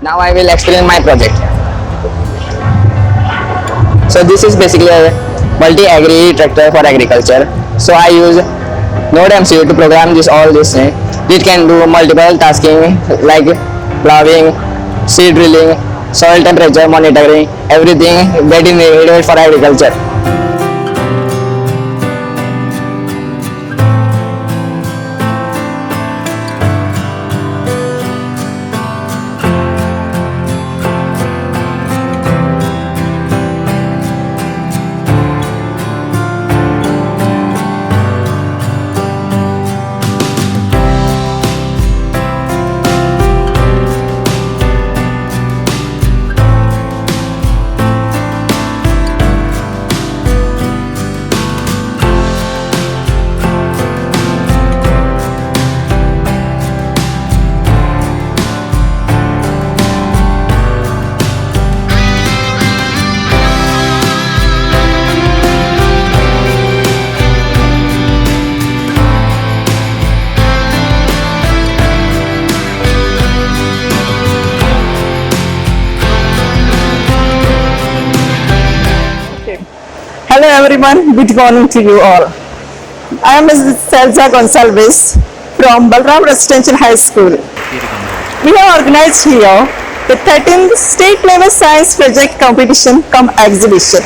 Now I will explain my project. So this is basically a multi-agri tractor for agriculture. So I use Node-MCU to program this. It can do multiple tasking like plowing, seed drilling, soil temperature monitoring, everything that is needed for agriculture. Hello everyone, good morning to you all. I am Mrs. Selja Gonsalves from Balram Residential High School. We have organized here the 13th State Level Science Project Competition cum Exhibition.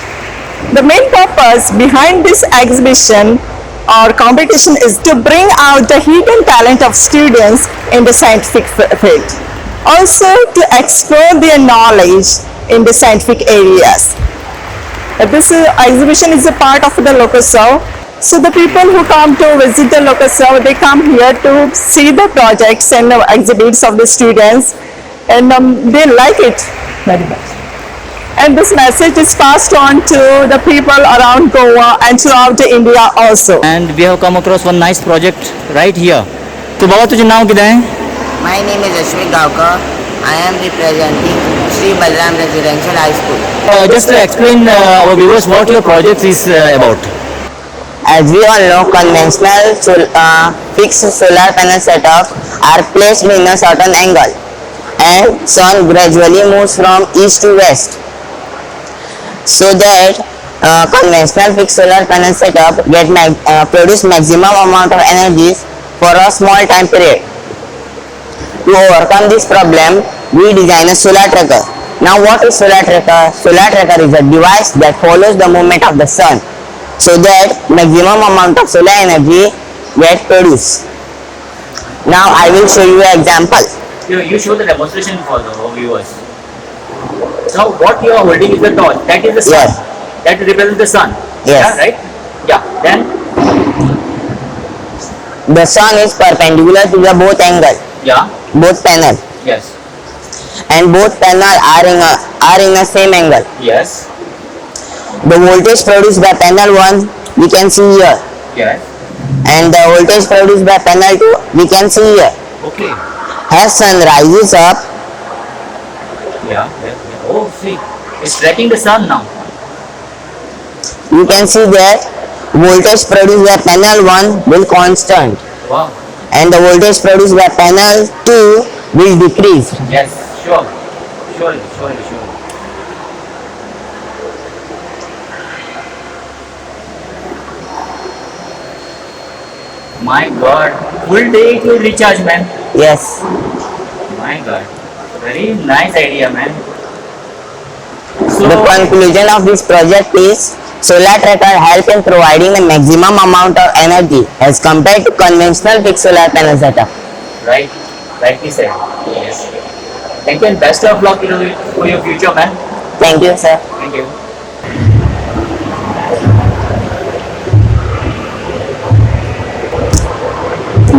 The main purpose behind this exhibition or competition is to bring out the hidden talent of students in the scientific field. Also to explore their knowledge in the scientific areas. This exhibition is a part of the Locusov. So the people who come to visit the Locusov, they come here to see the projects and exhibits of the students, and they like it very much. And this message is passed on to the people around Goa and throughout India also. And we have come across one nice project right here. तो बाबा तुझे नाव किधर है? My name is Ashwin Gavkar. I am representing Sri Balram Residential High School. Just explain our viewers what your project is about. As we all know, conventional fixed solar panel setup are placed in a certain angle, and sun gradually moves from east to west. So that conventional fixed solar panel setup produce maximum amount of energy for a small time period. To overcome this problem, we design a solar tracker. Now what is solar tracker? Solar tracker is a device that follows the movement of the sun so that maximum amount of solar energy gets produced. Now I will show you an example. You show the demonstration for the viewers. Now what you are holding is the torch. That is the sun. Yes. That represents the sun. Yes. Yeah, right? Yeah. Then The sun is perpendicular to the both angle, yeah. both panel, Yes. and both panel are in the same angle. Yes. The voltage produced by panel 1 we can see here, Yes. and the voltage produced by panel 2 we can see here. Okay. As sun rises up, Yeah. Yeah. Oh, see, it's tracking the sun now. you can see that voltage produced by panel 1 will constant, Wow. and the voltage produced by panel 2 will decrease. Yes. Sure. Surely. My God, full day it will recharge, man. Yes. My God, very nice idea, man. So, The conclusion of this project is solar tracker help in providing the maximum amount of energy as compared to conventional fixed solar panel setup. right, rightly said. Yes. Thank you and best of luck for your future, man. Thank you, sir. Thank you.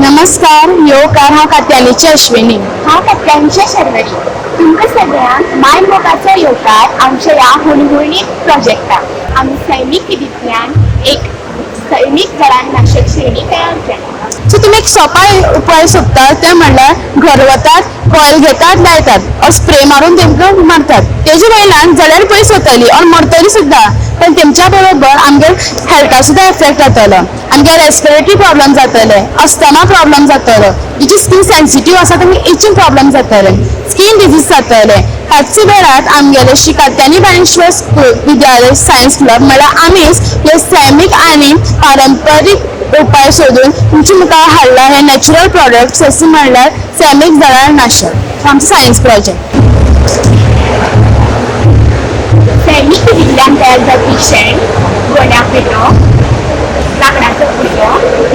नमस्कार, येवकार हांव कात्यानीची अश्विनी. हांव कात्यांचे शर्वरी. तुमकां सगळ्यांक my मोगाचो येवकार आमच्या ह्या हुणहुणीत प्रोजेक्टाक. आमी सैमीक विधींतल्यान एक सैमीक जळांनाशक श्रेणी तयार केल्या. सो तुमी एक सोपा उपाय सोदतात ते म्हणल्यार घर वतात, कॉयल घेतात, लायतात और स्प्रे मारून तेमकां मारतात. तेजे वयल्यान जळार पयस वतली और मरतली सुद्दां, पण तेमच्या बरोबर आमगे हेल्था सुद्दां इफेक्ट जातलो आमकां रेस्पिरेटरी प्रॉब्लम जातले, अस्थमा प्रॉब्लम जातलो, जी स्कीन सेन्सिटिव्ह आसा तांकां इचिंग प्रॉब्लम जातले, स्कीन डिजीज जातले. ह्याच वेळार आमगेले श्री कात्यानी बाणेश्वर विद्यालय सायन्स क्लब म्हळ्यार आमीच हे सैमीक आनी पारंपारीक उपाय सोदून तुमच्या मुखार हाडला हे नॅचरल प्रॉडक्ट्स असे म्हणल्यार सैमीक जळार नाशक आमचो सायन्स प्रोजेक्ट. सैमीक पिढींतल्यान तयार जावपी शेण, गोड्या पिठो, लाकडाचो पिठो,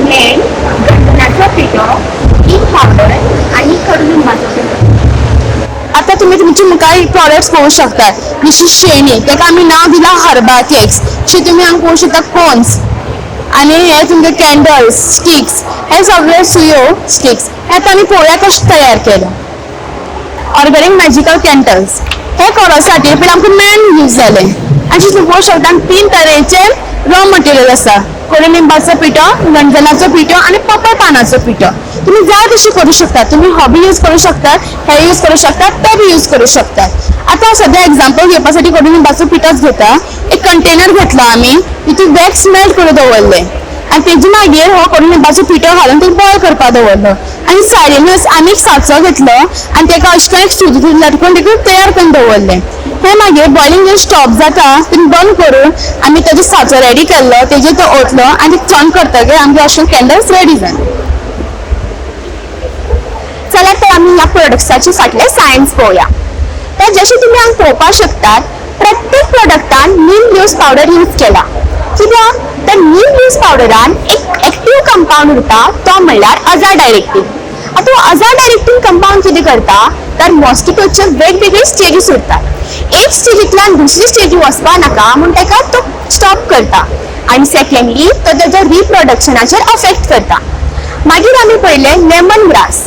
मेण, गंजनाचो पिठो, टीक पावडर आनी कडुलिंबाचो पिठो. आता तुम्ही तुमच्या मुखार प्रॉडक्ट्स पळोवंक शकतात जशी शेणी ताका आमी नांव दिलां हर्बा केक्स, जे तुमी हांगा पळोवंक शकता कोन्स आनी हे तुमचे कॅन्डल्स स्टिक्स हे सगळे सुयो स्टिक्स हे आतां आमी पळोवया कशें तयार केले. ऑर्गेनिक मॅजिकल कॅन्डल्स हे करपासाठी पण आमकां मेण यूज जाले आनी तुम्ही पळोवंक शकता 3 तरेचे रॉ मटेरियल आसा. कडुलिंबाचो पिठो, गंजनाचो पिठो आनी पपय पानाचो पिठो. तुम्ही जाय तशी करू शकता, तुम्ही हॉबी यूज करू शकतात, हे यूज करू शकतात, ते बी यूज करू शकतात. आता सध्या एक्झाम्पल घेवपासाठी कडुलिंबाचो पिठोच घेता. एक कंटेनर घेतलो आमी, तितून वॅक्स मेल्ट करून दवरले आनी तेजे मागीर हो कडुलिंबाचो पिठो घालून तो बॉयल करपाक दवरलो आनी सायडीनूच आनी एक साचो घेतलो आनी तेका अशें करून एक सुरी लटकून तेका तयार करून दवरले. हे मागीर बॉइलिंग जें स्टॉप जाता तें बंद करून आमी तेजो साचो रेडी केल्लो, तेजेर तो ओतलो आनी थंड करतकीर आमगे अशें कॅन्डल्स रेडी जाले. चला तर आम्ही या प्रोडक्ट्साचे फाटले सायन्स पळोवया. तर जशें तुमी हांगा पळोवपाक शकतात, प्रत्येक प्रोडक्टान नीम यूज पावडर यूज केला. कित्याक तर नीम यूज पावडरान एक एक्टिव्ह कंपाऊंड उरता, तो म्हणल्यार अझाडायरेक्टिन. आता अझाडायरेक्टिन कंपाऊंड कितें करता तर मॉस्किटोचे वेगवेगळे स्टेजीस उरतात. एक स्टेजींतल्यान दुसरी स्टेजी वचपा नाका म्हूण ताका तो स्टॉप करता आनी सेकंडली तो तेजो रिप्रोडक्शनाचेर अफेक्ट करता. मागीर आमी पळयले लेमन ग्रास.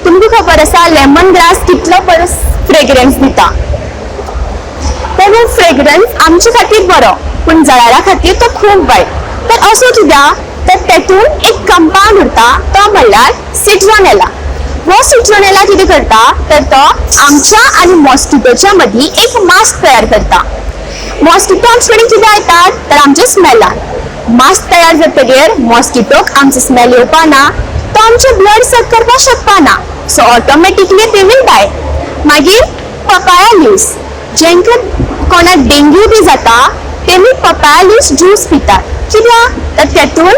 तुमकां खबर आसा लेमन ग्रास कितलो बरो फ्रेग्रन्स दिता. तो फ्रेग्रन्स आमच्या खातीर बरो पूण जळारा खातीर तो खूब वायट. तर असो कित्याक तर तेतून एक कंपाऊंड उरता, तो म्हणल्यार सिट्रोनेला. हो सिट्रोनेला कितें करता तर तो आमच्या आनी मॉस्किटोच्या मदीं एक मास्क तयार करता. मॉस्किटो आमचे कडेन कित्याक येतात तर आमच्या स्मेलान. मास्क तयार जातकीर मॉस्किटोक आमचो स्मेल येवपा ना, तो आमचे ब्लड सक करपाक शकपा ना, सो ऑटोमॅटिकली दे विल डाय. मागीर पपाया लीव्स, जेंकां कोणाक डेंग्यू बी जाता तेमी पपाया लीव्स ज्यूस पितात. कित्याक तर तेतून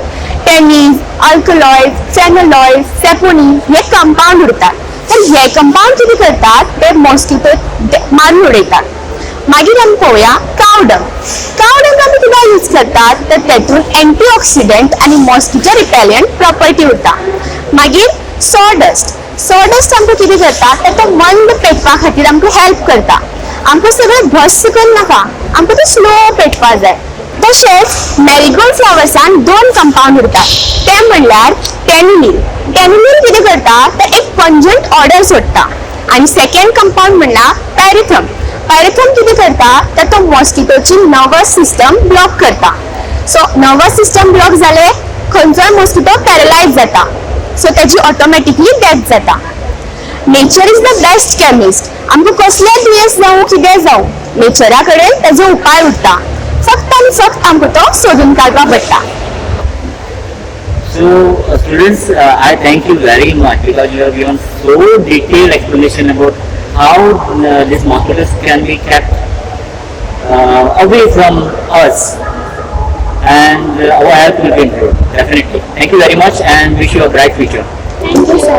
टॅनिन, अल्कलॉइड, फेनोलॉइड, सॅपोनीन हे कंपाऊंड उरतात. तर हे कंपाऊंड कितें करतात ते मॉस्किटो मारून उडयतात. मागीर आमी पळोवया कावडंग. कावडंग आमी कित्याक यूज करतात तर तेतून एंटीऑक्सिडंट आनी मॉस्किटो रिपेलंट प्रॉपर्टी उरता. मागीर सॉडस्ट. सॉडस्ट आमकां कितें करता तर तो मंद पेटपा खातीर आमकां हेल्प करता. आमकां सगळें भस्स करून नाका, आमकां तो स्लो पेटपा जाय. तशेंच मॅरिगोल्ड फ्लावर्सान 2 कंपाऊंड उरतात, ते म्हणल्यार टॅनिलीन. टॅनिलीन कितें करता तर एक पंजंट ऑर्डर सोडटा आनी सेकंड कंपाऊंड म्हणल्यार पॅरिथम. पॅरिथम कितें करता तर तो मॉस्किटोची नर्वस सिस्टम ब्लॉक करता. सो नर्वस सिस्टम ब्लॉक जाले खंयचोय मॉस्किटो पॅरलायज जाता, सो तेजी ऑटोमॅटिकली डेथ जाता. Nature is the best chemist. आमकां कसलेय दुयेंस जावं कितें जावं नेचरा कडेन तेजो उपाय उरता, फक्त आनी फक्त आमकां तो सोदून काडपाक पडटा. So, students, I thank you very much because you have given so detailed explanation about how these mosquitoes can be kept away from us and our health will be improved. Definitely. Thank you very much and wish you a bright future. Thank you, sir.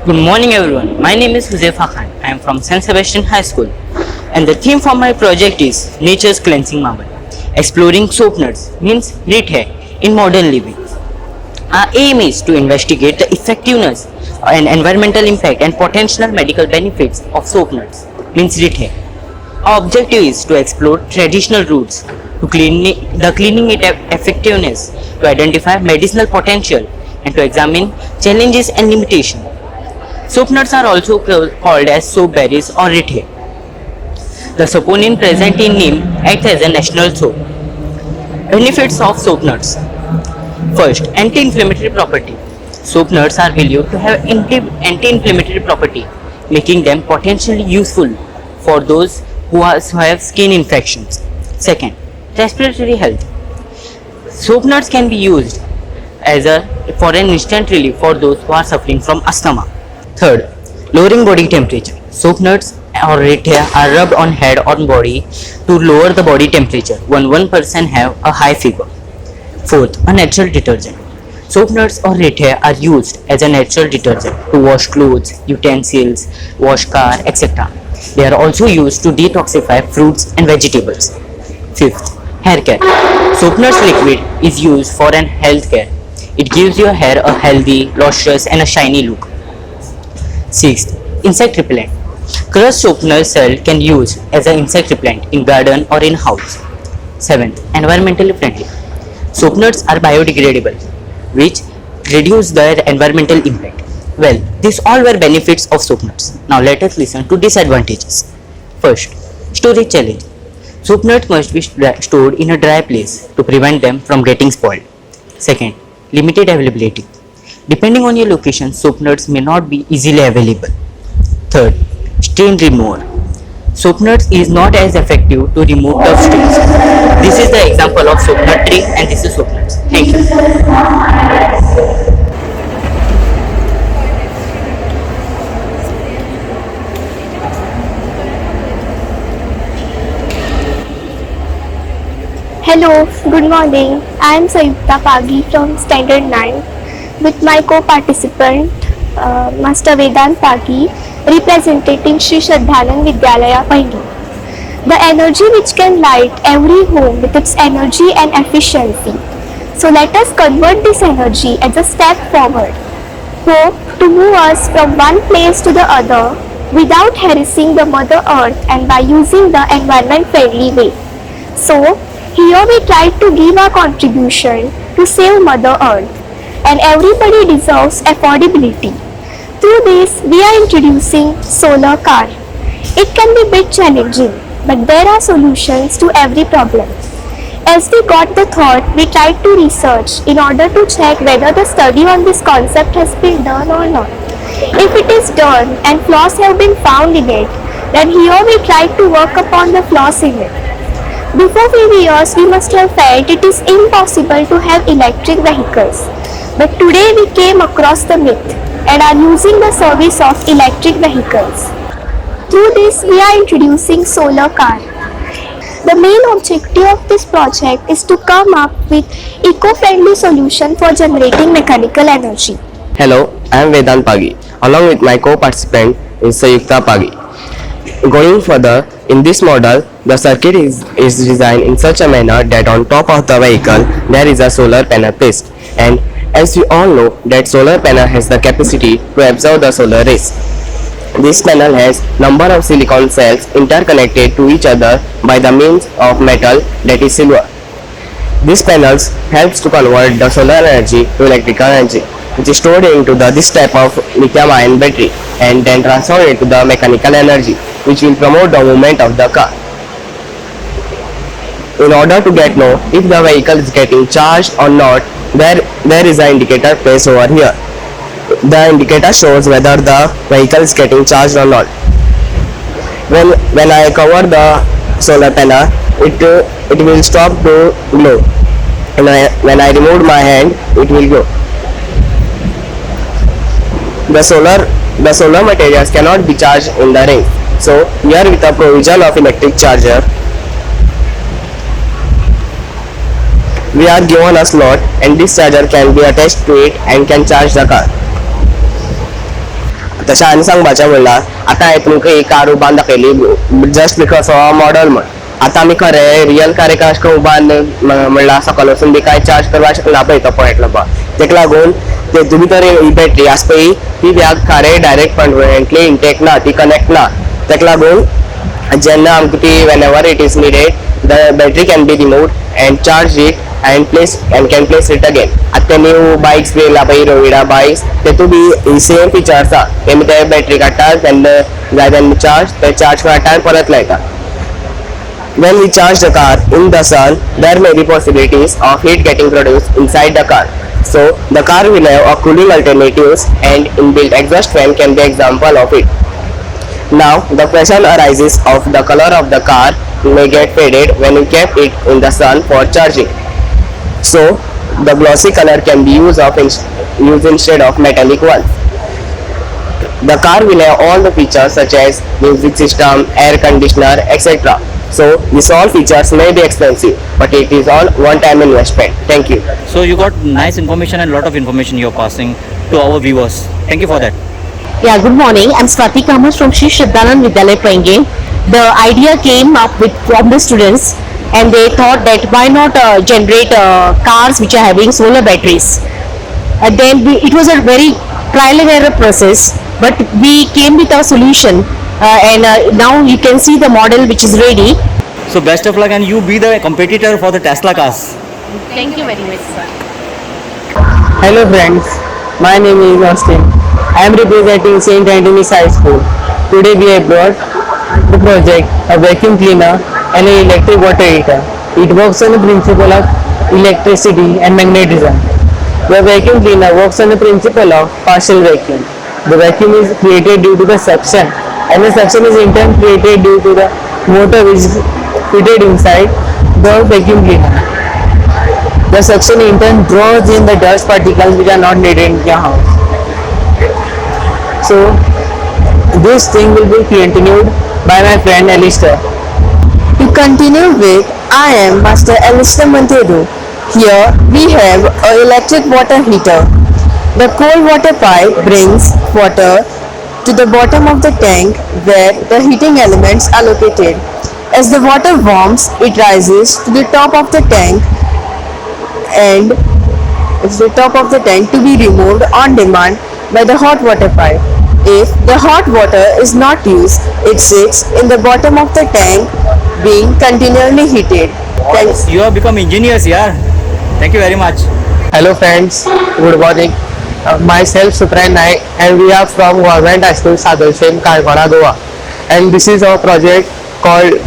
Good morning everyone, my name is Huzaifa Khan. I am from St. Sebastian High School and the theme for my project is Nature's Cleansing Marble. Exploring soap nuts means Rithe in modern living. Our aim is to investigate the effectiveness and environmental impact and potential medical benefits of soap nuts means Rithe. Our objective is to explore traditional routes to cleaning effectiveness, to identify medicinal potential and to examine challenges and limitations. Soap nuts are also called as soap berries or rithe. The saponin present in neem acts as a national soap. Benefits of soap nuts. First, anti-inflammatory property. Soap nuts are believed to have anti-inflammatory property, making them potentially useful for those who have skin infections. Second, respiratory health. Soap nuts can be used for an instant relief for those who are suffering from asthma. Third, lowering body temperature. Soap nuts or retia are rubbed on head or body to lower the body temperature when one person have a high fever. Fourth, a natural detergent. Soap nuts or retia are used as a natural detergent to wash clothes, utensils, wash car, etc. They are also used to detoxify fruits and vegetables. Fifth, hair care. Soap nuts liquid is used for an health care. It gives your hair a healthy, luscious and a shiny look. Sixth, insect repellent. Crushed soap nut shell can use as an insect repellent in garden or in house. Seventh, environmentally friendly. Soap nuts are biodegradable, which reduce their environmental impact. Well, these all were benefits of soap nuts. Now let us listen to disadvantages. First, storage challenge. Soap nuts must be stored in a dry place to prevent them from getting spoiled. Second, limited availability. Depending on your location, soap nuts may not be easily available. Third, stain remover. Soap nuts is not as effective to remove tough stains. This is the example of soap nut tree and this is soap nuts. Thank you. Hello, good morning. I am Sayukta Pagi from Standard 9 with my co-participant Master Vedant Pagi representing Shri Shraddhanand Vidyalaya Pahili. The energy which can light every home with its energy and efficiency. So let us convert this energy as a step forward. Hope to move us from one place to the other without harassing the Mother Earth and by using the environment friendly way. So here we try to give our contribution to save Mother Earth, and everybody deserves affordability. Through this, we are introducing solar car. It can be a bit challenging, but there are solutions to every problem. As we got the thought, we tried to research in order to check whether the study on this concept has been done or not. If it is done and flaws have been found in it, then here we tried to work upon the flaws in it. Before few years, we must have felt it is impossible to have electric vehicles. But today we came across the myth and are using the service of electric vehicles. Through this, we are introducing solar car. The main objective of this project is to come up with eco-friendly solution for generating mechanical energy. Hello, I am Vedant Pagi. Along with my co-participant is Sayukta Pagi. Going further, in this model, the circuit is designed in such a manner that on top of the vehicle there is a solar panel placed, and as we all know that solar panel has the capacity to absorb the solar rays. This panel has number of silicon cells interconnected to each other by the means of metal, that is silver. This panels helps to convert the solar energy to electrical energy, which is stored into this type of lithium-ion battery and then transferred into the mechanical energy, which will promote the movement of the car. In order to know if the vehicle is getting charged or not, there is an indicator placed over here. The indicator shows whether the vehicle is getting charged or not. When I cover the solar panel, it will stop to glow. And when I remove my hand, it will go. The solar materials cannot be charged in the ring. So here with the provision of electric charger, we are given a slot and this charger can be attached to it and can charge the car. तशें आनी सांगपाचें म्हणल्यार आतां हांवें तुमकां ही car उबान दाखयली just because of model म्हण. आतां आमी खरें रियल कारेक अशें करून उबान म्हणल्यार सकयल वचून बी कांय चार्ज करपाक शकना पळय तो पॉयंट लावपाक. तेका लागून तेतूं भितर ही बॅटरी आसा पळय ती ह्या कारे डायरेक्ट परमनंटली इंटेक्ट ना, ती कनेक्ट ना. तेका लागून जेन्ना आमकां ती whenever it is needed, the battery can be removed and charge it and can place it again. आता न्यू बाइक्स बी येयला पळय हिरो बाइक्स तेतूं बी सेम फीचर आसा. तेमी ते बॅटरी काडटात तेन्ना जाय तेन्ना चार्ज करता आनी परत लायता. When we charge the car in the sun, there may be possibilities of heat getting produced inside the car. So the car will have a cooling alternatives and inbuilt exhaust fan can be example of it. Now the question arises of the color of the car may get faded when you keep it in the sun for charging. So the glossy color can be used instead of metallic one. The car will have all the features such as music system, air conditioner, etc. So these all features may be expensive, but it is all one-time investment. Thank you. So you got nice information and lot of information you're passing to our viewers. Thank you for that. Yeah, good morning. I'm Swati Kamas from Shri Shraddhanand Vidyalaya Penge. The idea came up from the students, and they thought that why not generate cars which are having solar batteries. And then it was a very trial and error process, but we came with a solution, and now you can see the model which is ready. So best of luck, and you be the competitor for the Tesla cars. Thank you very much, sir. Hello friends, my name is Austin. I am representing St. Anthony's High School. Today we have brought the project, a vacuum cleaner and an electric water heater. It works on the principle of electricity and magnetism. The vacuum cleaner works on the principle of partial vacuum. The vacuum is created due to the suction, and the suction is in turn created due to the motor which is fitted inside the vacuum cleaner. The suction in turn draws in the dust particles which are not needed in your house. So this thing will be continued by my friend Alistair. To continue with, I am Master Alistair Monteiro. Here we have an electric water heater. The cold water pipe brings water to the bottom of the tank where the heating elements are located. As the water warms, it rises to the top of the tank and to be removed on demand by the hot water pipe. If the hot water is not used, it sits in the bottom of the tank being continually heated. Thanks. You have become engineers, yeah. Thank you very much. Hello friends, good morning. Myself Suprayan Naik, and we are from Government High School Sadalshem, Karkara, Goa. And this is our project called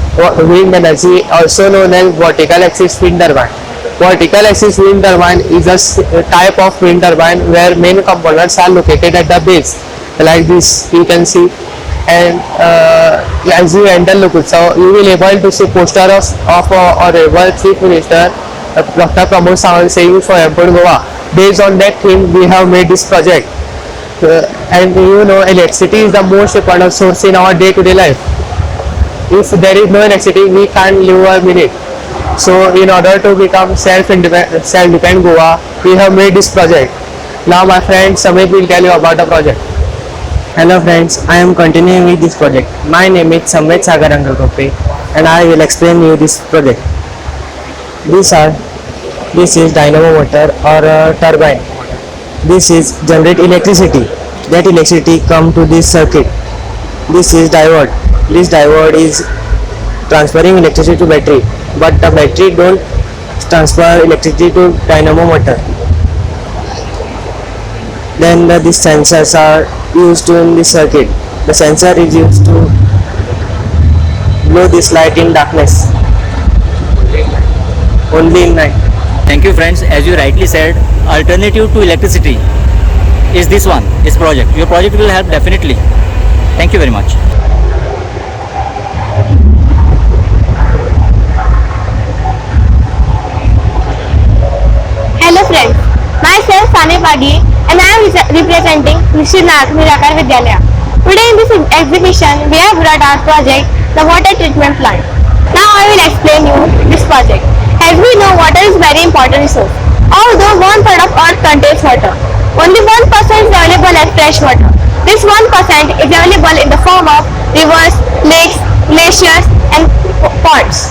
wind energy, also known as vertical axis wind turbine. Vertical axis wind turbine is a type of wind turbine where main components are located at the base, like this you can see. And as you enter look, so you will able to see poster of Honorable Chief Minister Dr. Pramod Sawant saying for Airport Goa. Based on that theme, we have made this project. And you know, electricity is the most important source in our day-to-day life. If there is no electricity, we can't live a minute. So in order to become self-dependent Goa, we have made this project. Now my friend Samit will tell you about the project. Hello friends, I am continuing with this project. My name is Samit Sagarangal Koppe, and I will explain you this project. This is dynamo motor or a turbine. This is generate electricity. That electricity come to this circuit. This is diode. This diode is transferring electricity to battery, but the battery don't transfer electricity to dynamo motor. Then these sensors are used in this circuit. The sensor is used to blow this light in darkness, only in night. Thank you friends. As you rightly said, alternative to electricity is this one, this project. Your project will help definitely. Thank you very much. Hello friends, myself Sane Pagi and I am representing Shri Nirakar Vidyalaya. Today in this exhibition, we have brought our project, the water treatment plant. Now I will explain you this project. As we know, water is very important resource. Although 1/3 of Earth contains water, only 1% is available as fresh water. This 1% is available in the form of rivers, lakes, glaciers and ponds.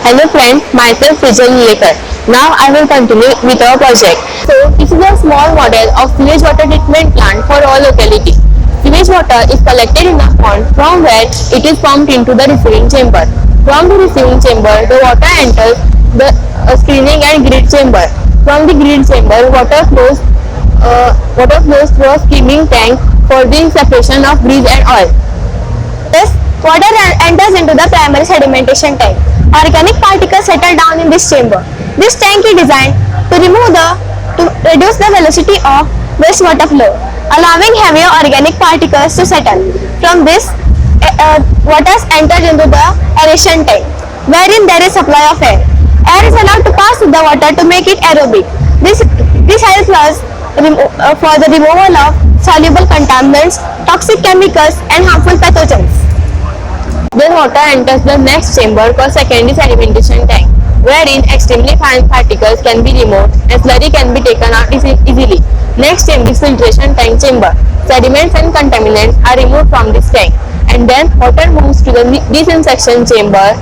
Hello friends, myself Prijal Lekar. Now I will continue with our project. So this is a small model of sewage water treatment plant for all locality. Sewage water is collected in a pond from where it is pumped into the receiving chamber. From the receiving chamber, the water enters the screening and grid chamber. From the grid chamber, water flows through a skimming tank for the separation of grease and oil. Thus, water enters into the primary sedimentation tank. Organic particles settle down in this chamber. This tank is designed to reduce the velocity of wastewater flow, allowing heavier organic particles to settle. From this, water enters into the aeration tank, wherein there is supply of air. Air is allowed to pass through the water to make it aerobic. This helps us for the removal of soluble contaminants, toxic chemicals, and harmful pathogens. Then water enters the next chamber called secondary sedimentation tank, wherein extremely fine particles can be removed and slurry can be taken out easily. Next chamber is filtration tank chamber. Sediments and contaminants are removed from this tank, and then water moves to the disinfection chamber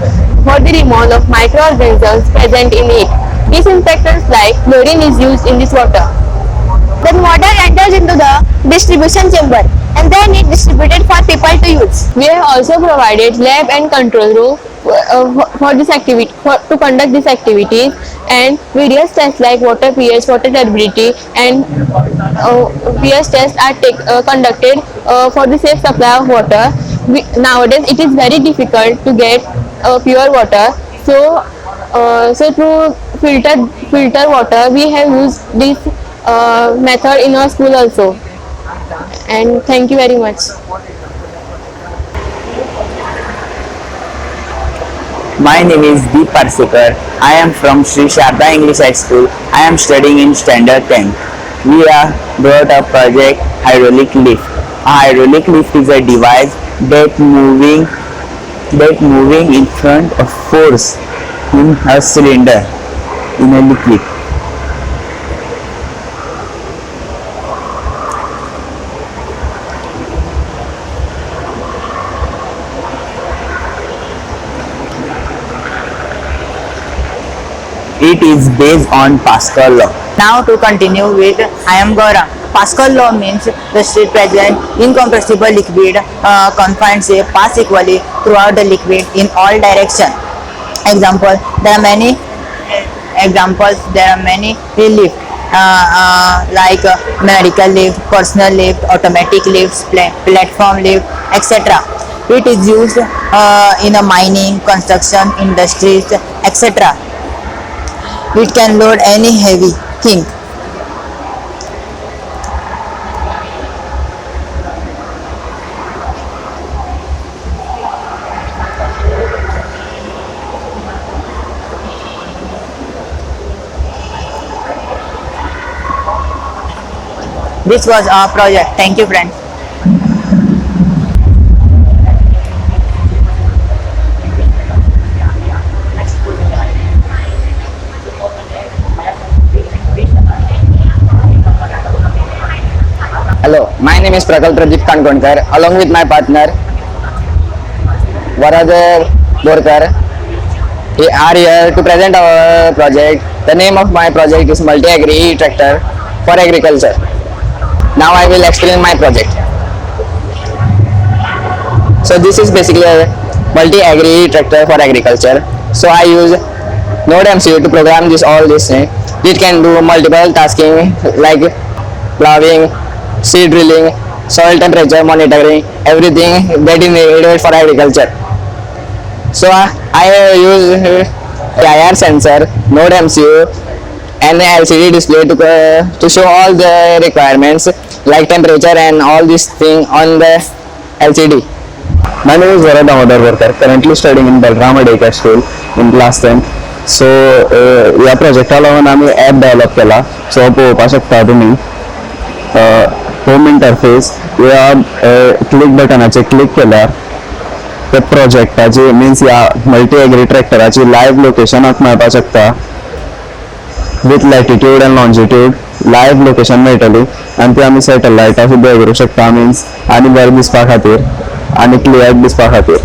for the removal of microorganisms present in it. Disinfectants like chlorine is used in this water. Then water enters into the distribution chamber, and then it distributed for people to use. We have also provided lab and control room for this activity to conduct these activities, and various tests like water pH, water turbidity, and pH tests are conducted for the safe supply of water. Nowadays it is very difficult to get pure water, so through filter water we have used this method in our school also. And thank you very much. My name is Deep Parsekar. I am from Sri Sharda English High School. I am studying in Standard 10. We are brought a project hydraulic lift. A hydraulic lift is a device that moving in front of force in a cylinder in a liquid. It is based on Pascal law. Now to continue with, I am Gaurav. Pascal law means the state present incompressible liquid confined shape pass equally throughout the liquid in all directions. Example, there are many lift like medical lift, personal lift, automatic lifts, platform lift, etc. It is used in a mining, construction, industries, etc. It can load any heavy thing. This was our project. Thank you, friends. Hello, my name is Prakal Pradeep Kankonkar, along with my partner Varadar Borkar. We are here to present our project. The name of my project is Multi-Agri Tractor for Agriculture. Now I will explain my project. So this is basically a Multi-Agri Tractor for Agriculture. So I use NodeMCU to program all this thing. It can do multiple tasking like plowing, seed drilling, soil temperature monitoring, everything that is needed for agriculture. So I use IR sensor, NodeMCU, and LCD display to show all the requirements like temperature and all these things on the LCD. My name is Varad Damodar Borkar, currently studying in Balram Adeka School in class 10. So या प्रोजेक्टा लागून आम्ही app develop केला. सो पळोवपाक शकता तुम्ही home interface या click बटनाचेर click केल्यार त्या प्रोजेक्टाची मिन्स या मल्टी एग्री ट्रॅक्टराची लायव्ह लोकेशनाक मेळपाक शकता with latitude and longitude live location मेळटली आनी ती आमी सॅटलायटा सुद्दां करूं शकता मिन्स आनी बरें दिसपा खातीर आनी क्लियर दिसपा खातीर.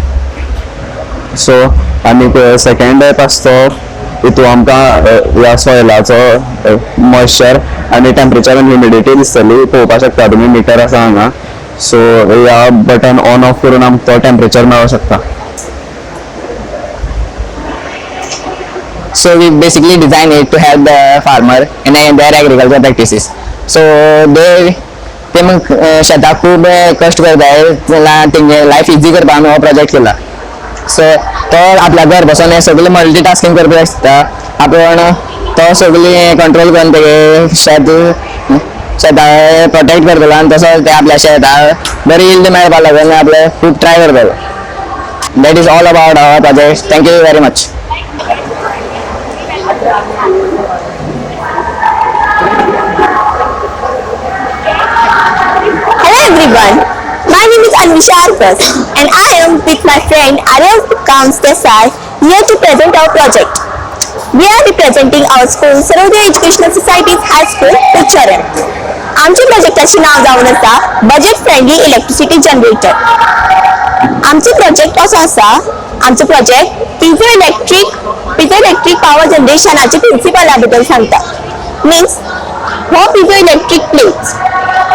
सो आनी सेकंड ॲप आसा तो हितून आमकां ह्या सॉयलाचो मॉइश्चर आनी टेम्परेचर आनी ह्युमिडिटी दिसतली. पळोवपाक शकता तुमी मिटर आसा हांगा. सो ह्या बटन ऑन ऑफ करून आमकां तो टेम्परेचर मेळूंक शकता. So we basically design it to help the farmer in their agriculture practices. So ते मग शेताक खूब कश्ट करताय, तेंगे लायफ इजी करपाक हो प्रोजेक्ट केला. सो तो आपल्या घर बसून हे सगळे मल्टीटास्किंग करपाक शकता. आपण तो सगळी कंट्रोल करून तेगे शेतां प्रोटेक्ट करतलो आनी तसोच ते आपल्या शेताक बरी yield मेळपा लागून आपले खूब ट्राय करतलो. That is all about our project. Thank you very much. Hello everyone, my name is Anvisha Arpas and I am with my friend Aryav Kams Desai here to present our project. We are representing our school Sarvodaya Educational Society's High School, Ucharan. आमच्या प्रोजेक्टाचे नाव जावन आसा budget friendly electricity generator. आमचो project असो आसा, आमचो project piezo electric power जनरेशनाचे प्रिन्सिपला बद्दल सांगता. Means हो पिझो इलेक्ट्रिक प्लेट्स,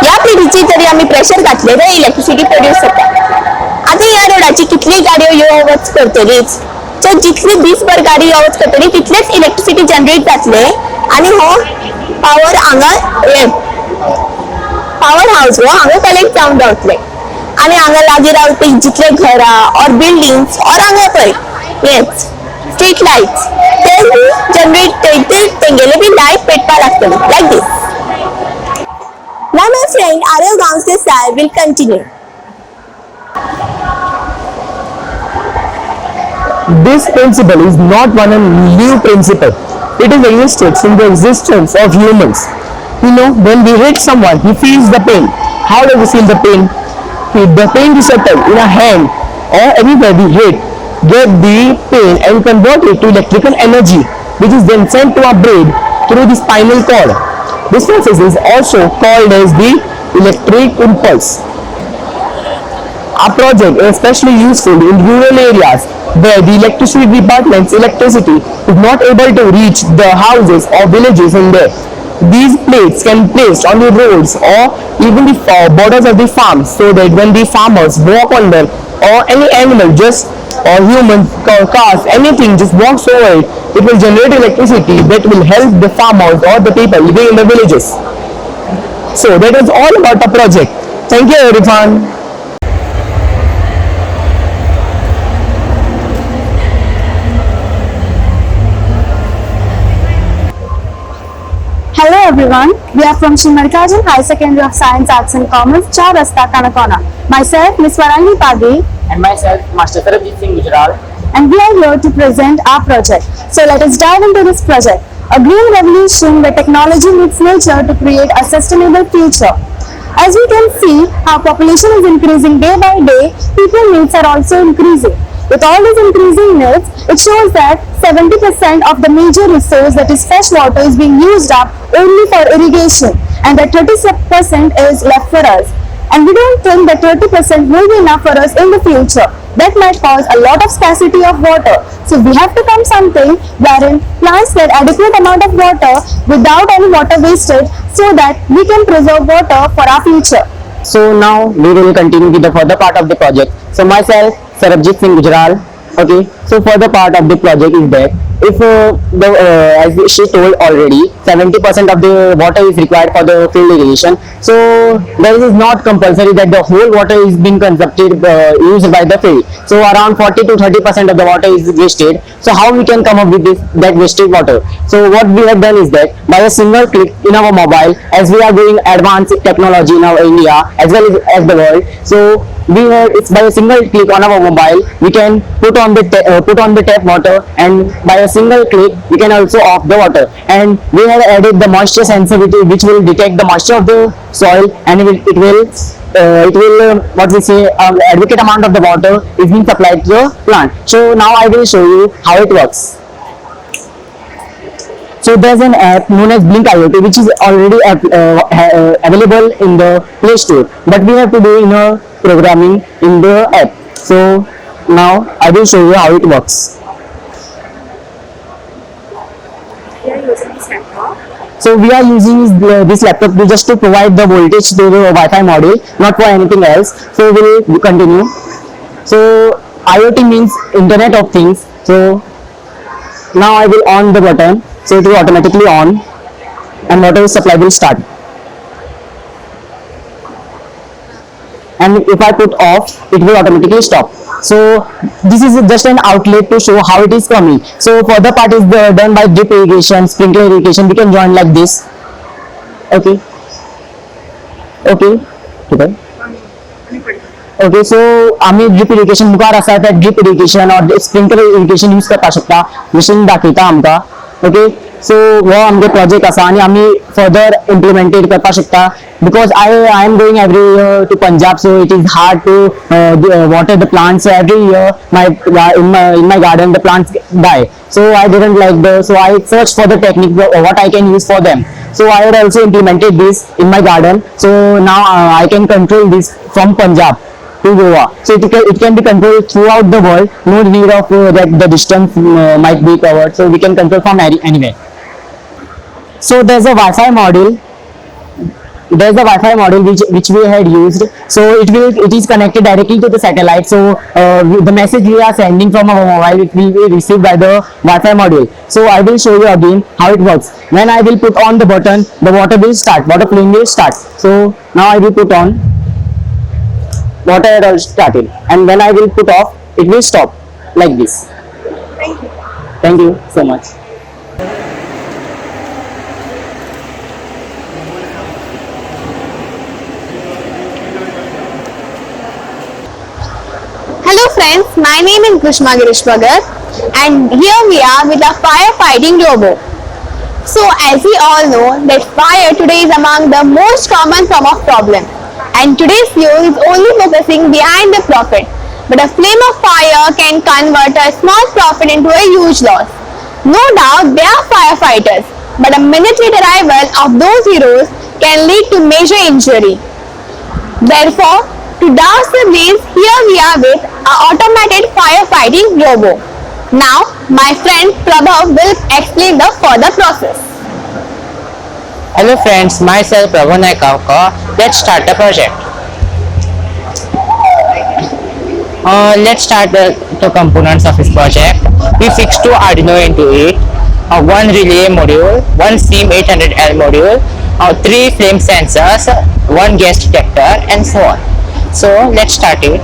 या प्लेटीची जरी आम्ही प्रेशर घातले तर इलेक्ट्रिसिटी प्रोड्यूस जाता. आता ह्या रोडाची कितली गाडयो यो वच करतलीच, तर जितली दिसभर गाडी यो वच करतली तितलेच इलेक्ट्रिसिटी जनरेट जातले आणि हो पावर हांगा पावर हाऊस हो हांगा कलेक्ट जावन रावतले आणि हांगा लागीं रावपी जितले घरा और बिल्डिंग्स और हांगा पळय हेच स्ट्रीट लाइट्स ते जनरेट तेंगेले बी लायट पेटपा लागतली like this. Now my friend Aryav Kams Desai will continue. This principle is not one new principle. It is existed since the existence of humans. You know, when we hit someone, he feels the pain. How does he feel the pain? The pain is settled in a hand or anywhere we hit, get the pain and convert it to electrical energy, which is then sent to our brain through the spinal cord. This process is also called as the electric impulse. Our project is especially useful in rural areas where the electricity department's electricity is not able to reach the houses or villages in there. These plates can be placed on the roads or even the borders of the farms so that when the farmers walk on them or any animal or human, cars, anything just walks over it, it will generate electricity that will help the farmers or the people living in the villages. So that is all about the project. Thank you everyone. Hello everyone, we are from Shri Mallikarjun High Secondary of Science, Arts and Commerce, Chaurasta, Kanakona. Myself, Ms. Varangi Pagi, And myself, Master Sarabjit Singh Gujral. and we are here to present our project. So let us dive into this project. A green revolution where technology meets nature to create a sustainable future. As we can see, our population is increasing day by day, people needs are also increasing. With all these increasing needs, it shows that 70% of the major resource, that is fresh water, is being used up only for irrigation, and that 30% is left for us. And we don't think that 30% will be enough for us in the future. That might cause a lot of scarcity of water. So we have to come something wherein plants get adequate amount of water without any water wastage, so that we can preserve water for our future. So now we will continue with the further part of the project. So myself, Sarabjit Singh Gujral. Okay, so further part of the project is that if as she told already, 70% of the water is required for the field irrigation. So there is not compulsory that the whole water is being consumpted used by the field. So around 40 to 30% of the water is wasted. So how we can come up with that wasted water? So what we have done is that by a single click in our mobile, as we are doing advanced technology in our India as well as the world. So it's by a single click on our mobile we can put on the tap water, and by a single click we can also off the water. And we have added the moisture sensitivity, which will detect the moisture of the soil, and it will what we say adequate amount of the water is being supplied to the plant. So now I will show you how it works. So there's an app known as Blink IoT, which is already available in the Play Store, but we have to do in a programming in the app. So now I will show you how it works. So we are using this laptop just to provide the voltage to the Wi-Fi module, not for anything else. So we will continue. So IoT means Internet of Things. So now I will on the button, so it will automatically on, and water supply will start. and if I put off, it will automatically stop. So this is just an outlet to show how it is coming. So further part is done by drip irrigation, sprinkler irrigation. We can join like this. Okay. Okay so आम्ही drip irrigation मुखार आसा त्या drip irrigation और sprinkler irrigation use करपा शकता machine दाखयता आमकां okay so हो आमगे प्रोजेक्ट आसा आनी आमी फर्दर इम्प्लिमेंटेड करपा शकता because I am going every year to Punjab, so it is hard to water the plants. So every year in my garden the plants die, so I didn't like so I searched for the technique what I can use for them. So I had also implemented this in my garden, so now I can control this from Punjab to Goa, so it can be controlled throughout the world. No need of that the distance might be covered, so we can control from anywhere. So there's a Wi-Fi module. There's the Wi-Fi module which we had used. So it is connected directly to the satellite. So the message we are sending from our mobile it will be received by the Wi-Fi module. So I will show you again how it works. When I will put on the button, the water will start. Water flowing will start. So now I will put on. Water had all started, and when I will put off, it will stop like this. Thank you. Thank you so much. Hello friends, my name is Grishma Girishwagar and here we are with a firefighting robot. So as we all know that fire today is among the most common form of problem and today's youth is only focusing behind the profit. But a flame of fire can convert a small profit into a huge loss. No doubt they are firefighters, but a minute-late arrival of those heroes can lead to major injury. Therefore, to douse the blaze, here we are with an automated firefighting robot. Now, my friend Prabhav will explain the further process. Hello friends, myself Prabhav Naikavka. Let's start the project. Let's start the components of this project. We fixed two Arduino into it, one relay module, one SIM 800L module, three flame sensors, one gas detector and so on. So let's start it.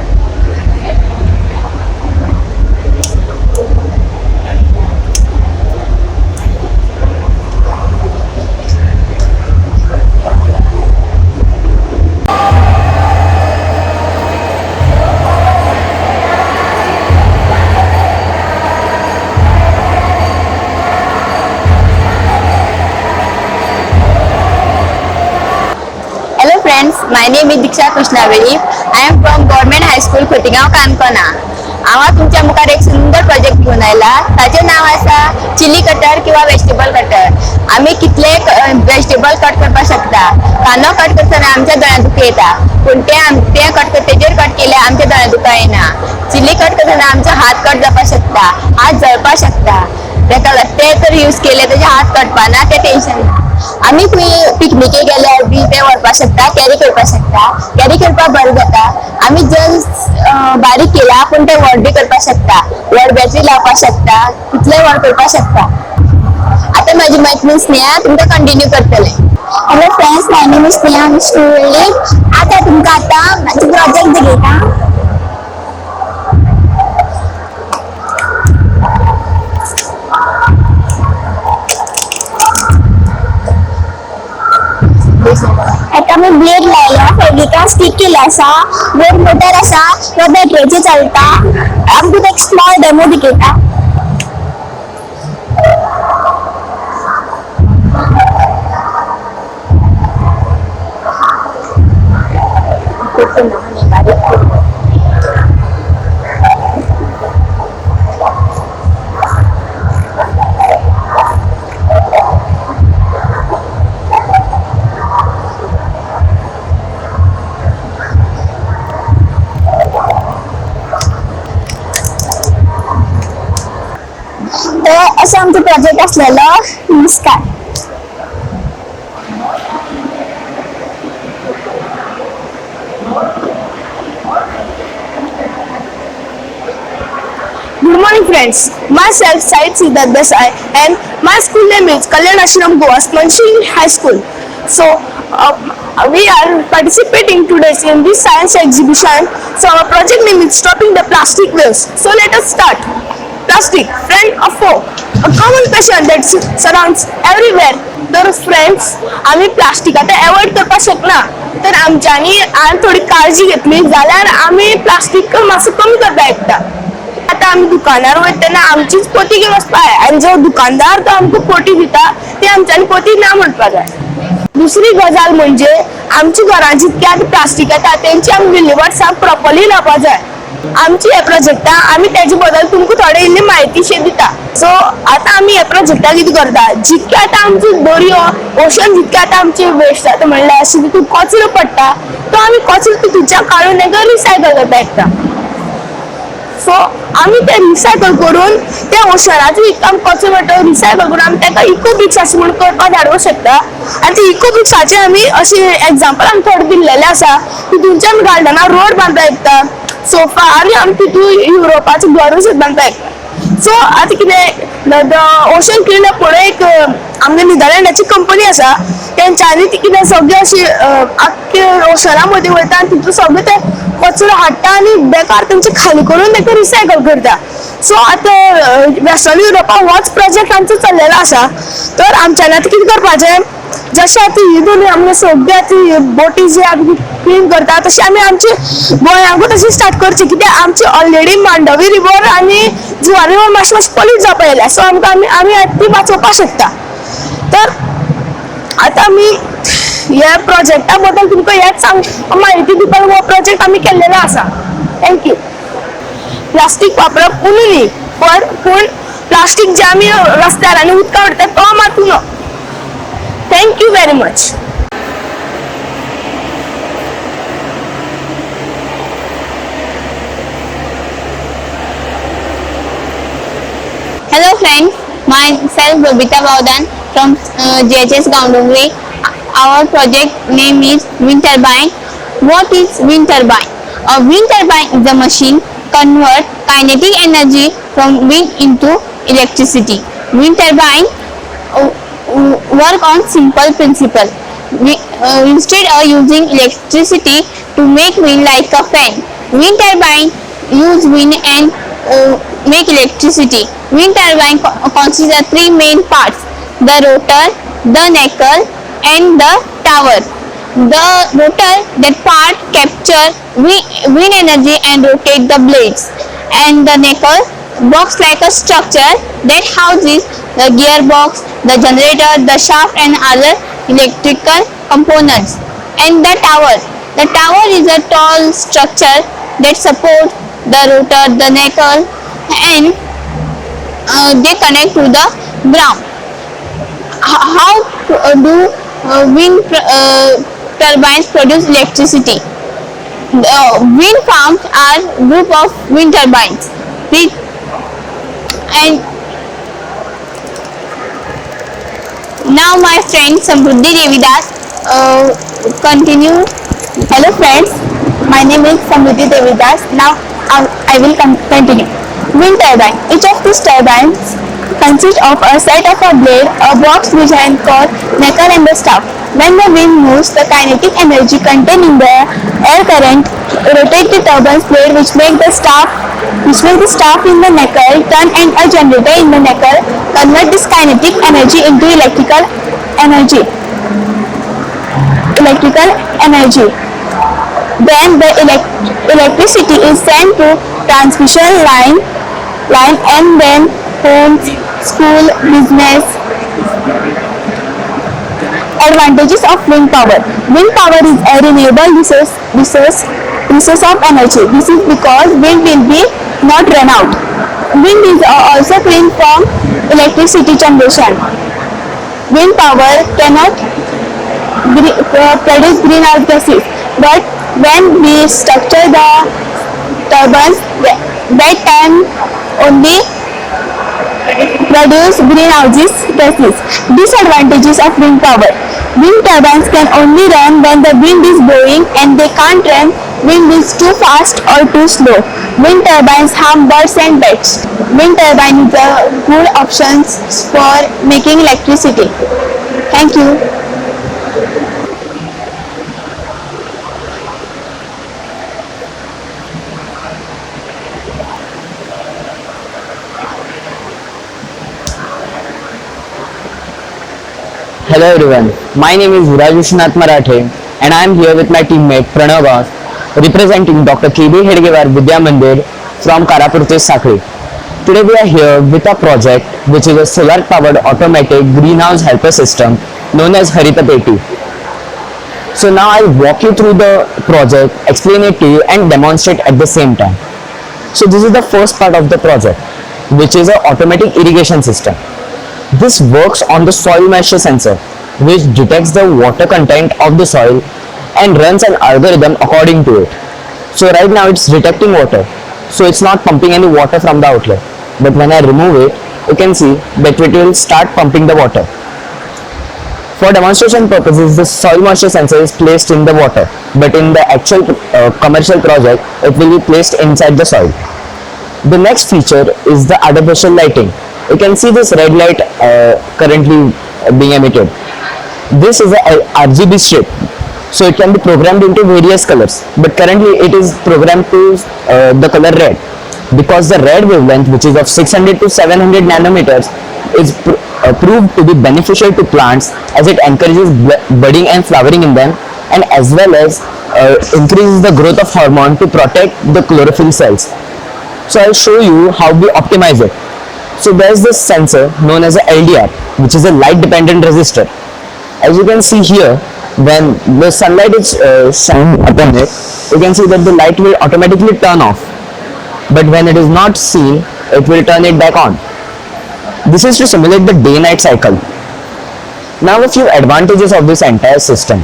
Hello friends, my name is Diksha Krishnaveri. I am from Government High School, Khotigaon, Kankona. आम्हा तुमच्या मुखार एक सुंदर project घेऊन आयला. ताचे नाव आसा chilli cutter किंवा वेजिटेबल कटर. आम्ही कितले वेजिटेबल कट करपाक शकता. कांदो कट करतना आमच्या दोळ्यांत दुखो येता, पूण ते कट तेजेर कट केल्यार आमच्या दोळ्यांत दुखो येना. चिली कट करतना आमचो हात कट जावपाक शकता, हात जळपाक शकता. ते तर यूज केले तेजे हात कटपाना, ते टेन्शन ना. आम्ही पिकनिके गेल्यार बी ते व्हरपाक शकता, कॅरी करपाक शकता. कॅरी करपाक बरें जाता. आम्ही जस्ट बारीक केला पण ते व्हड बी करपाक शकता, व्हड बॅटरी लावपाक शकता, कितले व्हड करपाक शकता. आता माझी मैत्रीण स्नेहा तुमकां कंटिन्यू करतले. Hello friends, my name is Sneha मिस्टुर्ली. आता तुमकां आता माझे प्रोजेक्ट दाखयता. आता मी ब्लेड लायला, फेविका स्टिक केला असा, वर मोटर असा, व बॅटरीचे चलता. आमकां एक स्मॉल डेमो दाखयता. असं आमचं प्रोजेक्ट असलेलं. नमस्कार. Good morning friends, myself Syed Siddharth Desai and my school name is Kalyan Ashram Goa Munshi High School. So We are participating today in this science exhibition. So our project name is stopping the plastic waste. So let us start. Plastic, friend or foe? A common question that surrounds everywhere. तर friends आम्ही plastic आता avoid करपाक शकना तर आमच्यांनी थोडी काळजी घेतली जाल्यार आमी प्लास्टीक मातसो कमी करपाक शकता. आता आमी दुकानार वयता तेन्ना आमचीच पोती घेवन वचपा जाय आनी जो दुकानदार तो आमकां पोती दिता ती आमच्यांनी पोती ना म्हणपा जाय. दुसरी गजाल म्हणजे आमच्या घरांत जितके आतां प्लास्टीक येता तेंची आमी विल्हेवाट साप प्रॉपरली लावपा जाय. आमची हे प्रोजेक्टा आमी तेजे बद्दल तुमकां थोडे इल्ली म्हायती दिता. सो आतां आमी हे प्रोजेक्टा कितें करता जितके आतां आमचे दर्यो ओशन जितके आतां आमचे वेस्ट जाता म्हणल्यार अशें तितून कचरो पडटा तो आमी कचरो तितूंच्यान काडून ताका रिसायकल करपाक शकता. सो आमी ते रिसायकल करून त्या ओशनाचो इतको कचरो पडटा रिसायकल करून आमी ताका इकोब्रिक्स अशें म्हण करपाक धाडूंक शकता. आनी ते इकोब्रिक्साचे आमी अशें एग्जाम्पल आमी थोडे दिल्लेले आसा तितूंच्यान गार्डनार रोड बांदपाक शकता सोफा आनी आमी तितून युरोपाचें घरूच बांदपाक शकता. सो आतां कितें ओशन क्लीनअप म्हणून एक आमच्या निदरलँडाची कंपनी आसा तेंच्यांनी ती कितें सगळें अशी आख्खे ओशना मदीं वयता आनी तितून सगळें ते कचरो हाडटा आनी बेकार तेंचे खाली करून ताका रिसायकल करता. सो आतां वेस्टर्न युरोपाक होच प्रोजेक्ट आमचो चल्लेलो आसा. तर आमच्यांनी आतां कितें करपाचें जशें आतां ही दोन आमगे सगळी आतां बोटी जी आमी क्लीन करता तशी आमी आमची गोंयांकूच तशी स्टार्ट करची कित्याक आमची ऑलरेडी मांडवी रिवर आनी जुवारी रिवर मातशी मातशी पॉल्यूट जावपा येयल्या. सो आमकां आमी ती वाचोवपाक शकता. तर आतां आमी ह्या प्रोजेक्टा बद्दल तुमकां हेच म्हायती दिवपाक हो प्रोजेक्ट आमी केल्लेलो आसा. थँक्यू. प्लास्टीक वापरप उणी न्ही पूण प्लास्टीक जे आमी रस्त्यार आनी उदकां उडटा तो मात उणो. Thank you very much. Hello friends, myself Babita Baudan from JHS Gaundungri. Our project name is wind turbine. What is wind turbine? A wind turbine is a machine convert kinetic energy from wind into electricity. Wind turbine work on simple principle. Instead of using electricity to make wind like a fan, wind turbine use wind and make electricity. Wind turbine consists of three main parts: the rotor, the nacelle, and the tower. The rotor, that part capture wind energy and rotate the blades, and the nacelle box like a structure that houses the gearbox, the generator, the shaft and other electrical components. And the tower is a tall structure that supports the rotor, the nacelle, and they connect to the ground. How do wind turbines produce electricity? Wind farms are group of wind turbines. And now my friend Samruddhi Devidas continue. Hello friends, my name is Samruddhi Devidas. Now I will continue. Wind turbine. Each of these turbines consists of a set of a blade, a box behind called nacelle and the shaft. When the wind moves, the kinetic energy contained in the air current rotate the turbine's blade, which make the shaft in the nacelle turn, and a generator in the nacelle convert this kinetic energy into electrical energy. Then the electricity is sent to transmission line and then homes, school, business. Advantages of wind power. Wind power is a renewable resource of energy. This is because wind will be not run out. Wind is also clean from electricity generation. Wind power cannot produce greenhouse gases, but when we structure the turbines, that can only produce greenhouse gases. Disadvantages of wind power. Wind turbines can only run when the wind is blowing, and they can't run wind is too fast or too slow. Wind turbines harm birds and pets. Wind turbine is a good option for making electricity. Thank you. Hello everyone, my name is Viraj Vishwanath Marathe and I am here with my teammate Pranav representing Dr. K.B. Hedgewar Vidya Mandir from Karapurte Sakri. Today we are here with a project which is a solar powered automatic greenhouse helper system known as Harita Peti. So now I'll walk you through the project, explain it to you and demonstrate at the same time. So this is the first part of the project, which is an automatic irrigation system. This works on the soil moisture sensor, which detects the water content of the soil and runs an algorithm according to it. So right now it's detecting water, so it's not pumping any water from the outlet. But when I remove it, you can see that it will start pumping the water. For demonstration purposes, the soil moisture sensor is placed in the water, but in the actual commercial project, it will be placed inside the soil. The next feature is the artificial lighting. You can see this red light currently being emitted. This is a RGB strip, so it can be programmed into various colors, but currently it is programmed to the color red, because the red wavelength, which is of 600 to 700 nanometers, is proved to be beneficial to plants as it encourages budding and flowering in them, and as well as increases the growth of hormone to protect the chlorophyll cells. So I'll show you how we optimize it. So there's this sensor known as a LDR, which is a light dependent resistor. As you can see here, when the sunlight is shined upon it, you can see that the light will automatically turn off, but when it is not seen, it will turn it back on. This is to simulate the day-night cycle. Now a few advantages of this entire system.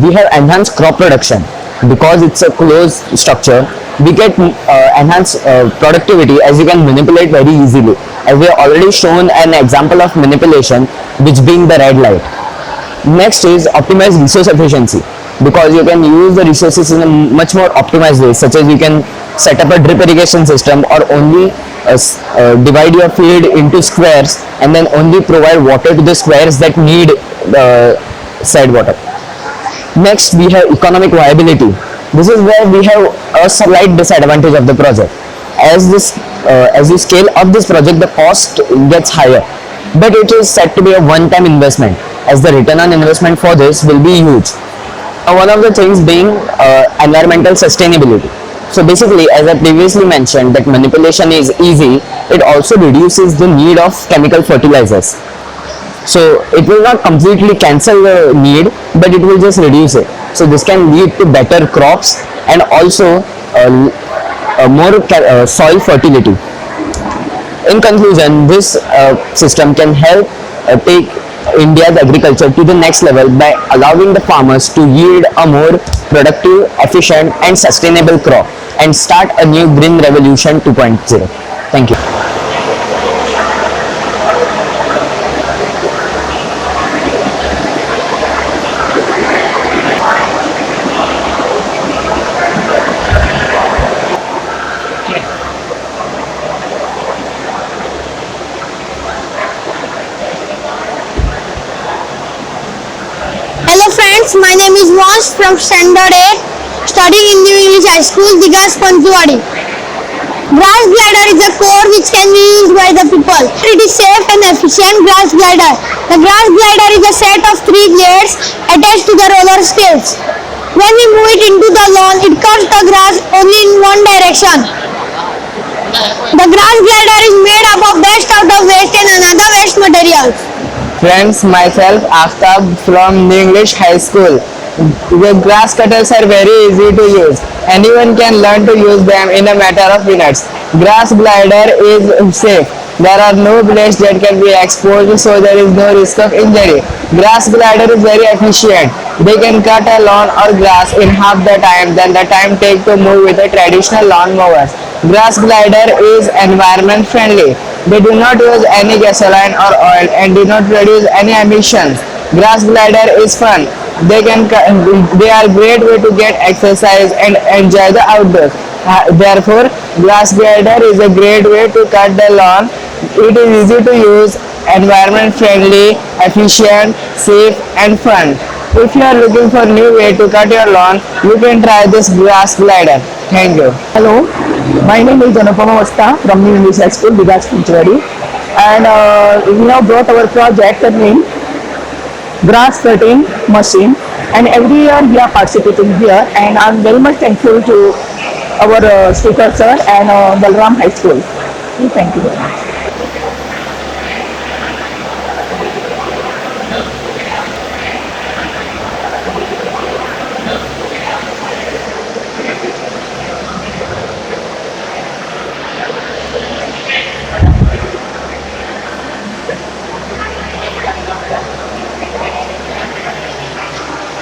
We have enhanced crop production. Because it's a closed structure, we get enhanced productivity, as you can manipulate very easily. As we have already shown an example of manipulation, which being the red light. Next is optimized resource efficiency, because you can use the resources in a much more optimized way, such as you can set up a drip irrigation system or only divide your field into squares and then only provide water to the squares that need said water. Next, we have economic viability. This is where we have a slight disadvantage of the project. As you scale up this project, the cost gets higher, but it is said to be a one-time investment, as the return on investment for this will be huge. One of the things being environmental sustainability. So basically, as I previously mentioned, that manipulation is easy, it also reduces the need of chemical fertilizers. So it will not completely cancel the need, but it will just reduce it. So this can lead to better crops and also more soil fertility. In conclusion, this system can help take India's agriculture to the next level by allowing the farmers to yield a more productive, efficient and sustainable crop and start a new green revolution 2.0. Thank you. Hello friends, my name is Vansh from Standard 8, studying in New English High School, Digas, Panchwadi. Grass glider is a core which can be used by the people. It is safe and efficient grass glider. The grass glider is a set of 3 blades attached to the roller skates. When we move it into the lawn, it cuts the grass only in one direction. The grass glider is made up of best out of waste and another waste materials. Friends, myself Aftab from New English High School. The grass cutters are very easy to use. Anyone can learn to use them in a matter of minutes. Grass glider is safe. There are no blades that can be exposed, so there is no risk of injury. Grass glider is very efficient. They can cut a lawn or grass in half the time than the time take to move with a traditional lawn mower. Grass glider is environment friendly. They do not use any gasoline or oil and do not produce any emissions. Grass glider is fun. They are great way to get exercise and enjoy the outdoors. Therefore, grass glider is a great way to cut the lawn. It is easy to use, environment friendly, efficient, safe and fun. If you are looking for new way to cut your lawn, you can try this grass glider. Thank you. Hello, my name is Janapama Vasta from New English High School, Digas, Panchwadi, and we have brought our project name grass cutting machine, and every year we are participating here, and I'm very much thankful to our speaker sir and Balram High School. Thank you very much.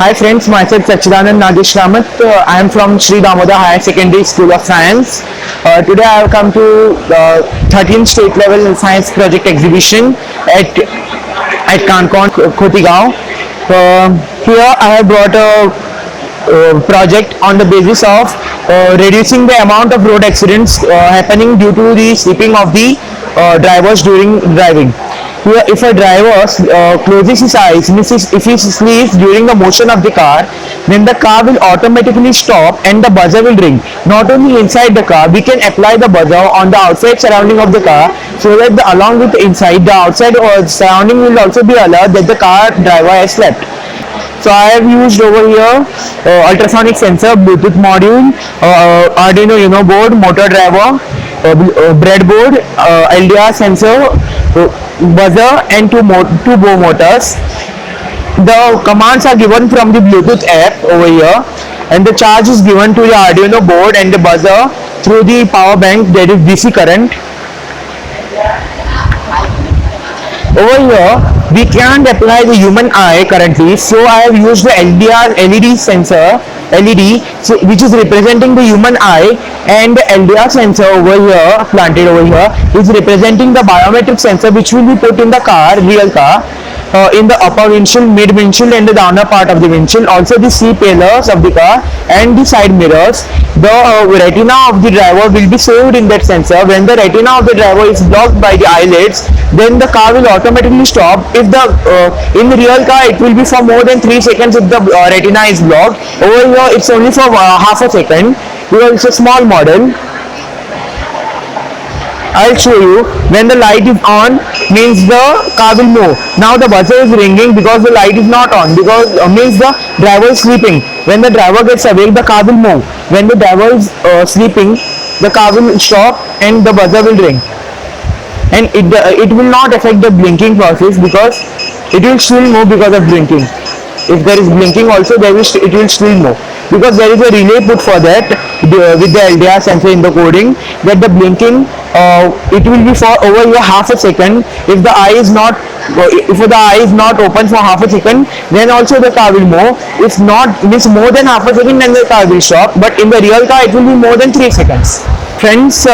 Hi friends, myself Sachidanand Nagesh Ramat. I am from Sri Damodar Higher Secondary School of Science. Today I have come to the 13th state level science project exhibition at Kankon, Khotigaon. Here I have brought a project on the basis of reducing the amount of road accidents happening due to the sleeping of the drivers during driving. Here, if a driver closes his eyes, means if he sleeps during the motion of the car, then the car will automatically stop and the buzzer will ring. Not only inside the car, we can apply the buzzer on the outside surrounding of the car, so that along with the inside, the outside surrounding will also be alert that the car driver has slept. So I have used over here ultrasonic sensor, Bluetooth module, Arduino Uno board, motor driver, breadboard, LDR sensor, buzzer, and two bow motors. The commands are given from the Bluetooth app over here, and the charge is given to the Arduino board and the buzzer through the power bank, that is DC current. Over here we can't apply the human eye currently, so I have used the LDR LED sensor, which is representing the human eye, and the LDR sensor over here, planted over here, is representing the biometric sensor which will be put in the car, real car, in the upper windshield, mid windshield, and the downer part of the windshield. Also the C-pillars of the car and the side mirrors. The retina of the driver will be saved in that sensor. When the retina of the driver is blocked by the eyelids, then the car will automatically stop. If the in the real car, it will be for more than 3 seconds if the retina is blocked. Over here it's only for half a second because it's a small model. I'll show you. When the light is on, means the car will move. Now the buzzer is ringing because the light is not on, because means the driver is sleeping. When the driver gets awake, the car will move. When the driver is sleeping, the car will stop and the buzzer will ring. And it will not affect the blinking process because it will still move because of blinking. If there is blinking also, it will still move, because there is a relay put for that with the LDR sensor in the coding, that the blinking it will be for over here half a second. If the eye is not open for half a second, then also the car will move. If not, means more than half a second, then the car will stop. But in the real car, it will be more than 3 seconds. Friends,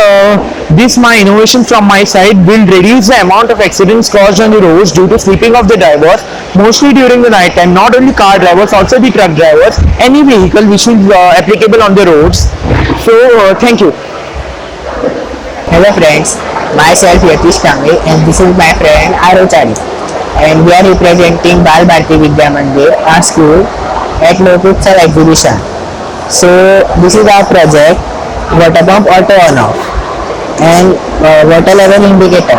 this my innovation from my side will reduce the amount of accidents caused on the roads due to sleeping of the drivers, mostly during the night time. Not only car drivers, also the truck drivers, any vehicle which is applicable on the roads. So thank you. Hello friends, myself Yatish Kamble and this is my friend Arochari, and we are representing Bal Bharti Vidya Mandir, our school, at Lokutsav exhibition. So this is our project, water pump auto on off and water level indicator.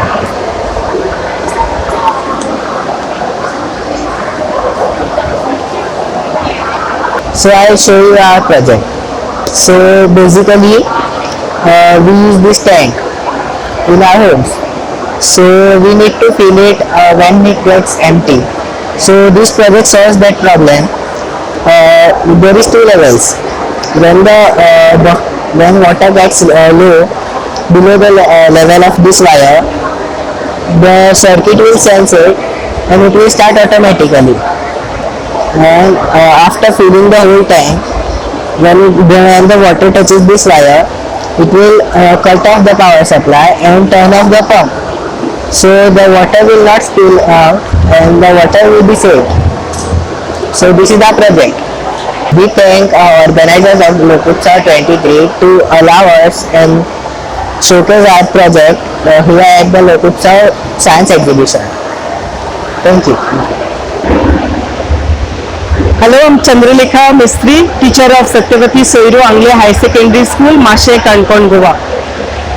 So I will show you our project. So basically we use this tank in our homes. So we need to fill it when it gets empty. So this project solves that problem. There is two levels. When water gets low below the level of this wire, the circuit will sense it and it will start automatically. And after filling the whole tank, when the water touches this wire, it will cut off the power supply and turn off the pump. So the water will not spill out and the water will be saved. So this is our project. We thank our organizers of Lokutsav 23 to allow us and showcase our project here at the Lokutsav Science Exhibition. Thank you. Hello, I'm Chandralekha Mistry, teacher of Satyavati Soiro Anglia High Secondary School, Mashe, Kankon, Goa.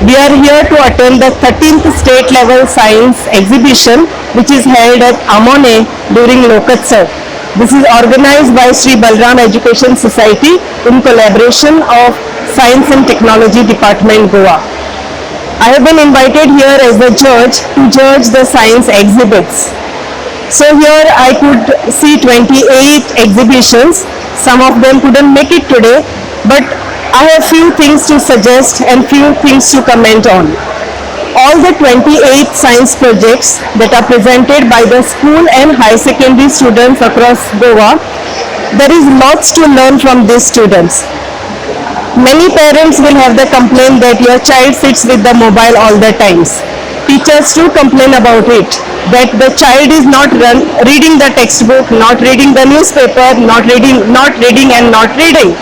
We are here to attend the 13th state level science exhibition which is held at Amone during Lokotsav. This is organized by Sri Balram Education Society in collaboration of Science and Technology Department, Goa. I have been invited here as the judge to judge the science exhibits. So here I could see 28 exhibitions. Some of them couldn't make it today, but I have few things to suggest and few things to comment on. All the 28 science projects that are presented by the school and high secondary students across Goa, there is lots to learn from these students. Many parents will have the complaint that your child sits with the mobile all the times. Teachers too complain about it, that the child is not reading the textbook, not reading the newspaper, not reading and not reading.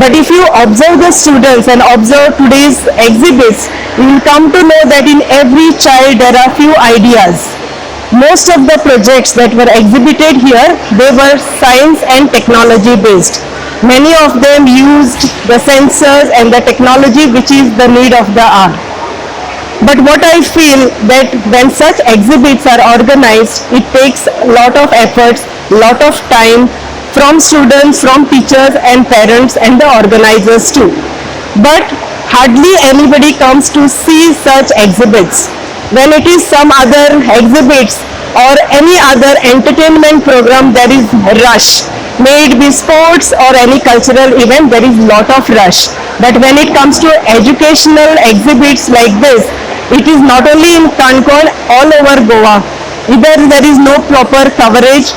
But if you observe the students and observe today's exhibits, you will come to know that in every child there are few ideas. Most of the projects that were exhibited here, they were science and technology based. Many of them used the sensors and the technology which is the need of the hour. But what I feel that when such exhibits are organized, it takes a lot of efforts, lot of time from students, from teachers and parents and the organizers too. But hardly anybody comes to see such exhibits. When it is some other exhibits or any other entertainment program, there is rush. May it be sports or any cultural event, there is lot of rush. But when it comes to educational exhibits like this, it is not only in Concord, all over Goa. Either there is no proper coverage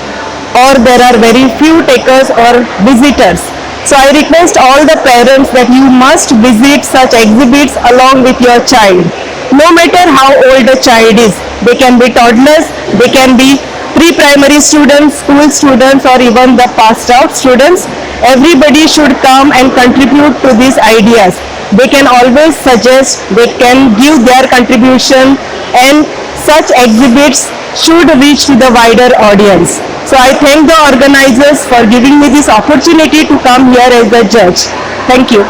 or there are very few takers or visitors. So I request all the parents that you must visit such exhibits along with your child. No matter how old a child is, they can be toddlers, they can be pre-primary students, school students or even the passed out students. Everybody should come and contribute to these ideas. They can always suggest, they can give their contribution, and such exhibits should reach to the wider audience. So I thank the organizers for giving me this opportunity to come here as a judge. Thank you.